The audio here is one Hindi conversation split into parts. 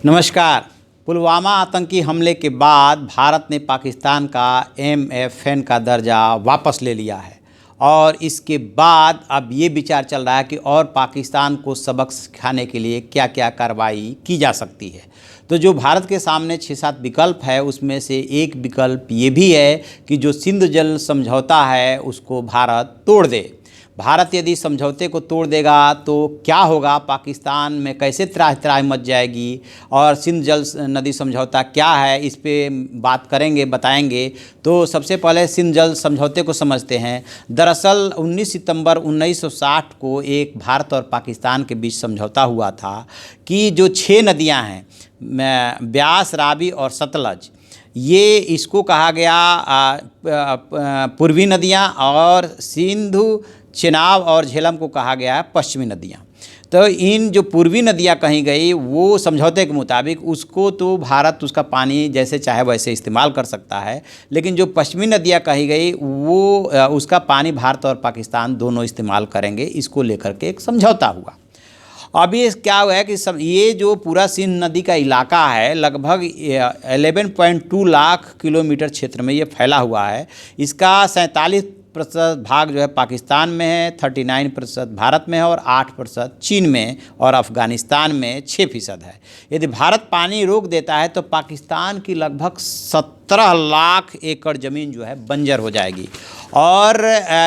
नमस्कार। पुलवामा आतंकी हमले के बाद भारत ने पाकिस्तान का MFN का दर्जा वापस ले लिया है और इसके बाद अब ये विचार चल रहा है कि और पाकिस्तान को सबक सिखाने के लिए क्या क्या कार्रवाई की जा सकती है। तो जो भारत के सामने 6-7 विकल्प है उसमें से एक विकल्प ये भी है कि जो सिंध जल समझौता है उसको भारत तोड़ दे। भारत यदि समझौते को तोड़ देगा तो क्या होगा, पाकिस्तान में कैसे त्राह त्राह मच जाएगी और सिंध जल नदी समझौता क्या है, इस पे बात करेंगे, बताएंगे। तो सबसे पहले सिंध जल समझौते को समझते हैं। दरअसल 19 सितंबर 1960 को एक भारत और पाकिस्तान के बीच समझौता हुआ था कि जो 6 नदियां हैं, ब्यास, रावी और सतलज, ये इसको कहा गया पूर्वी नदियां, और सिंधु, चेनाब और झेलम को कहा गया है पश्चिमी नदियाँ। तो इन जो पूर्वी नदियाँ कही गई वो समझौते के मुताबिक उसको तो भारत उसका पानी जैसे चाहे वैसे इस्तेमाल कर सकता है, लेकिन जो पश्चिमी नदियाँ कही गई वो उसका पानी भारत और पाकिस्तान दोनों इस्तेमाल करेंगे। इसको लेकर के एक समझौता हुआ। अभी क्या हुआ है कि ये जो पूरा सिंध नदी का इलाका है लगभग 11.2 लाख किलोमीटर क्षेत्र में ये फैला हुआ है। इसका 47% भाग जो है पाकिस्तान में है, 39% भारत में है और 8% चीन में और अफ़गानिस्तान में 6% है। यदि भारत पानी रोक देता है तो पाकिस्तान की लगभग 17 लाख एकड़ ज़मीन जो है बंजर हो जाएगी। और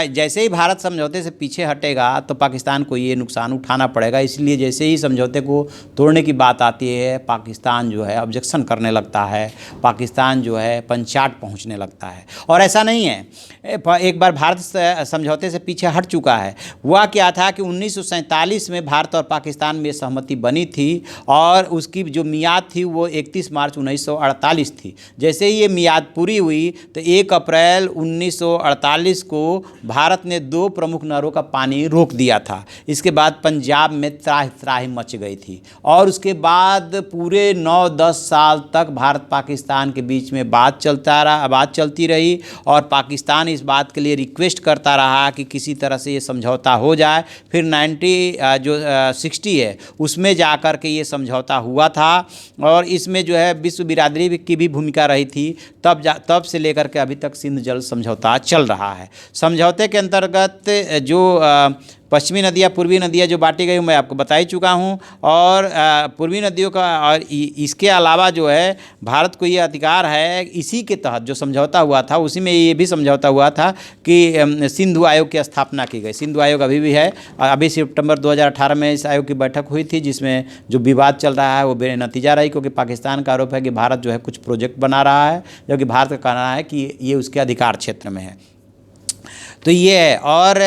जैसे ही भारत समझौते से पीछे हटेगा तो पाकिस्तान को ये नुकसान उठाना पड़ेगा। इसलिए जैसे ही समझौते को तोड़ने की बात आती है पाकिस्तान जो है ऑब्जेक्शन करने लगता है, पाकिस्तान जो है पंचाट पहुंचने लगता है। और ऐसा नहीं है, एक बार भारत समझौते से पीछे हट चुका है। हुआ क्या था कि 1947 में भारत और पाकिस्तान में सहमति बनी थी और उसकी जो मियाद थी वो 31 मार्च 1948 थी। जैसे ही ये मियाद पूरी हुई तो 1 अप्रैल 1948 को भारत ने 2 प्रमुख नहरों का पानी रोक दिया था। इसके बाद पंजाब में त्राहि त्राहि मच गई थी और उसके बाद पूरे 9-10 साल तक भारत पाकिस्तान के बीच में बात चलती रही और पाकिस्तान इस बात के लिए रिक्वेस्ट करता रहा कि किसी तरह से ये समझौता हो जाए। फिर 60 है उसमें जाकर के ये समझौता हुआ था और इसमें जो है विश्व बिरादरी की भी भूमिका रही थी। तब से लेकर के अभी तक सिंध जल समझौता चल रहा है। समझौते के अंतर्गत जो पश्चिमी नदियाँ, पूर्वी नदियाँ जो बांटी गई मैं आपको बता ही चुका हूँ। और पूर्वी नदियों का और इसके अलावा जो है भारत को ये अधिकार है, इसी के तहत जो समझौता हुआ था उसी में ये भी समझौता हुआ था कि सिंधु आयोग की स्थापना की गई। सिंधु आयोग अभी भी है। अभी सितंबर 2018 में इस आयोग की बैठक हुई थी जिसमें जो विवाद चल रहा है वो बेनतीजा रही, क्योंकि पाकिस्तान का आरोप है कि भारत जो है कुछ प्रोजेक्ट बना रहा है जो कि भारत का कहना है कि ये उसके अधिकार क्षेत्र में है। तो ये है। और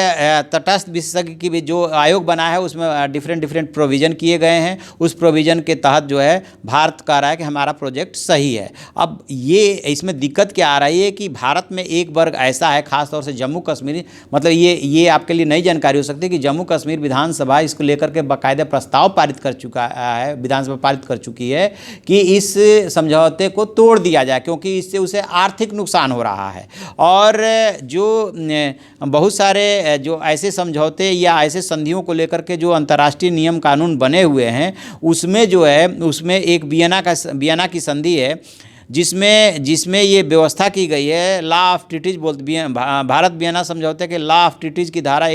तटस्थ विशेषज्ञ की भी जो आयोग बना है उसमें डिफरेंट प्रोविज़न किए गए हैं। उस प्रोविज़न के तहत जो है भारत कह रहा है कि हमारा प्रोजेक्ट सही है। अब ये इसमें दिक्कत क्या आ रही है कि भारत में एक वर्ग ऐसा है, ख़ास तौर से जम्मू कश्मीर, मतलब ये आपके लिए नई जानकारी हो सकती है कि जम्मू कश्मीर विधानसभा इसको लेकर के बाकायदा प्रस्ताव पारित कर चुका है, विधानसभा पारित कर चुकी है कि इस समझौते को तोड़ दिया जाए, क्योंकि इससे उसे आर्थिक नुकसान हो रहा है। और जो बहुत सारे जो ऐसे समझौते या ऐसे संधियों को लेकर के जो अंतर्राष्ट्रीय नियम कानून बने हुए हैं उसमें जो है उसमें एक वियना की संधि है जिसमें ये व्यवस्था की गई है। Law of treaties Bharat Vienna समझौते के लॉ ऑफ ट्रीटीज की धारा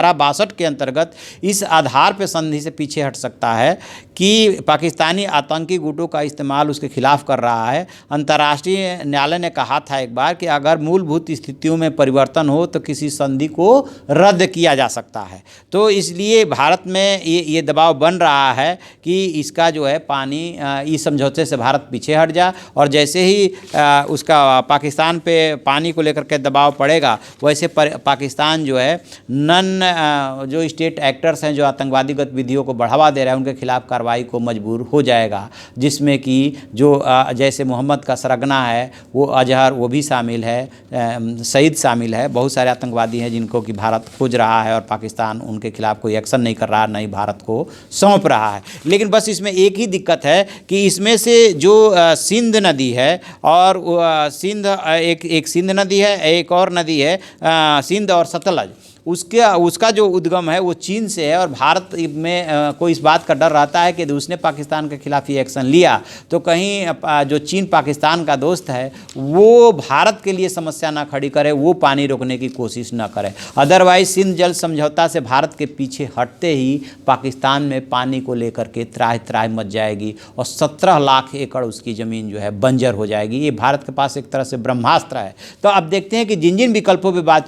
62 के अंतर्गत इस आधार पर संधि से पीछे हट सकता है कि पाकिस्तानी आतंकी गुटों का इस्तेमाल उसके खिलाफ कर रहा है। अंतर्राष्ट्रीय न्यायालय ने कहा था एक बार कि अगर मूलभूत स्थितियों में परिवर्तन हो तो किसी संधि को रद्द किया जा सकता है। तो इसलिए भारत में ये दबाव बन रहा है कि इसका जो है पानी इस समझौते से भारत पीछे हट जाए, और जैसे ही उसका पाकिस्तान पे पानी को लेकर के दबाव पड़ेगा वैसे पाकिस्तान जो है जो स्टेट एक्टर्स हैं जो आतंकवादी गतिविधियों को बढ़ावा दे रहे हैं उनके खिलाफ कार्रवाई को मजबूर हो जाएगा, जिसमें कि जो जैसे मोहम्मद का सरगना है, वो अजहर, वो भी शामिल है, सईद शामिल है। बहुत सारे आतंकवादी हैं जिनको कि भारत खोज रहा है और पाकिस्तान उनके खिलाफ कोई एक्शन नहीं कर रहा, नहीं भारत को सौंप रहा है। लेकिन बस इसमें एक ही दिक्कत है कि इसमें से जो सिंध नदी है और एक सिंध नदी है, एक और नदी है सिंध और सतलज, उसका जो उद्गम है वो चीन से है और भारत में को इस बात का डर रहता है कि यदि उसने पाकिस्तान के खिलाफ ये एक्शन लिया तो कहीं जो चीन पाकिस्तान का दोस्त है वो भारत के लिए समस्या ना खड़ी करे, वो पानी रोकने की कोशिश ना करे। अदरवाइज सिंध जल समझौता से भारत के पीछे हटते ही पाकिस्तान में पानी को लेकर के त्राहि त्राहि मच जाएगी और 17 लाख एकड़ उसकी ज़मीन जो है बंजर हो जाएगी। ये भारत के पास एक तरह से ब्रह्मास्त्र है। तो अब देखते हैं कि जिन जिन विकल्पों पर बात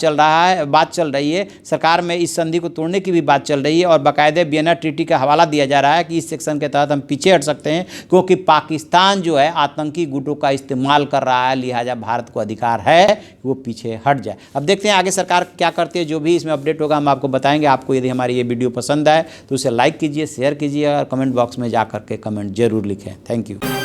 चल रही है, सरकार में इस संधि को तोड़ने की भी बात चल रही है और बाकायदे वियना ट्रीटी का हवाला दिया जा रहा है कि इस सेक्शन के तहत हम पीछे हट सकते हैं क्योंकि पाकिस्तान जो है आतंकी गुटों का इस्तेमाल कर रहा है, लिहाजा भारत को अधिकार है कि वो पीछे हट जाए। अब देखते हैं आगे सरकार क्या करती है, जो भी इसमें अपडेट होगा हम आपको बताएंगे। आपको यदि हमारी ये वीडियो पसंद आए तो उसे लाइक कीजिए, शेयर कीजिए और कमेंट बॉक्स में जा करके कमेंट जरूर लिखें। Thank you.